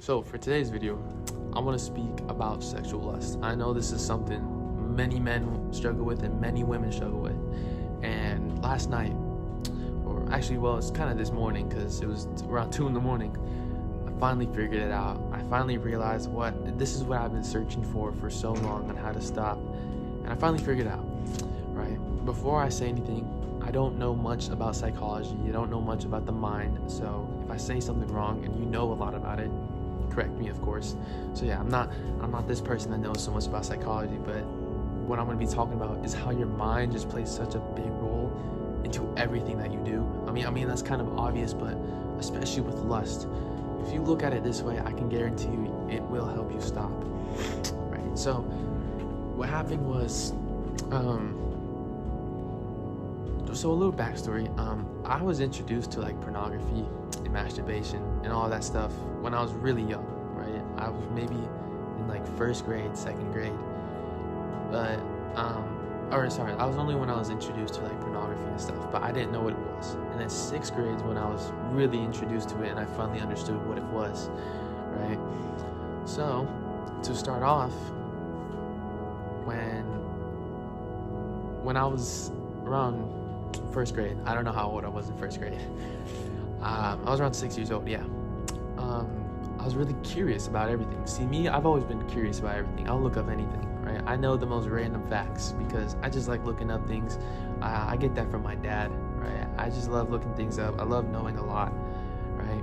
So for today's video, I want to speak about sexual lust. I know this is something many men struggle with and many women struggle with. And last night, or actually, well, it's kind of this morning because it was around 2 in the morning, I finally figured it out. I finally realized this is what I've been searching for so long on how to stop. And I finally figured it out, right? Before I say anything, I don't know much about psychology. I don't know much about the mind. So if I say something wrong and you know a lot about it, correct me, of course. So yeah, I'm not this person that knows so much about psychology, but what I'm going to be talking about is how your mind just plays such a big role into everything that you do. I mean that's kind of obvious, but especially with lust, if you look at it this way, I can guarantee you it will help you stop. Right? So what happened was, so a little backstory. I was introduced to like pornography and masturbation and all that stuff when I was really young, right? I was maybe in like first grade, second grade, but I was only when I was introduced to like pornography and stuff, but I didn't know what it was. And then sixth grade is when I was really introduced to it and I finally understood what it was, right? So to start off, when I was around first grade, I don't know how old I was in first grade. I was around 6 years old, yeah. I was really curious about everything. See, me, I've always been curious about everything. I'll look up anything, right? I know the most random facts because I just like looking up things. I get that from my dad, right? I just love looking things up. I love knowing a lot, right?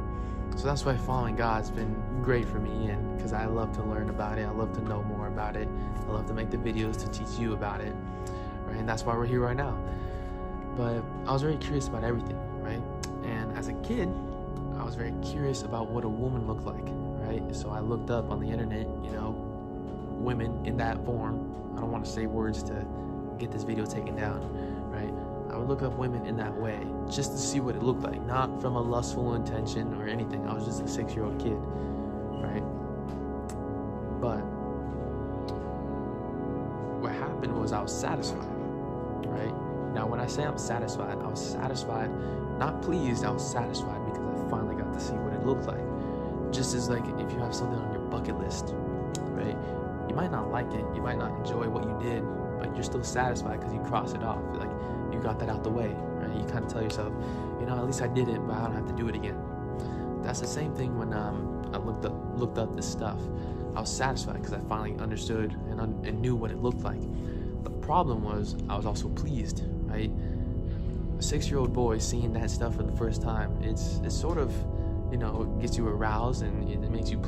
So that's why following God's been great for me, and because I love to learn about it. I love to know more about it. I love to make the videos to teach you about it, right? And that's why we're here right now. But I was very curious about everything, right? And as a kid, I was very curious about what a woman looked like, right? So I looked up on the internet, women in that form. I don't want to say words to get this video taken down, right? I would look up women in that way just to see what it looked like, not from a lustful intention or anything. I was just a 6-year-old kid, right? But what happened was I was satisfied, right? Now, when I say I'm satisfied, I was satisfied, not pleased, I was satisfied because I finally got to see what it looked like. Just as like if you have something on your bucket list, right? You might not like it, you might not enjoy what you did, but you're still satisfied because you crossed it off. Like you got that out the way, right? You kind of tell yourself, at least I did it, but I don't have to do it again. That's the same thing when I looked up this stuff. I was satisfied because I finally understood and knew what it looked like. The problem was I was also pleased, right? A 6-year-old boy seeing that stuff for the first time, it's sort of, it gets you aroused and it makes you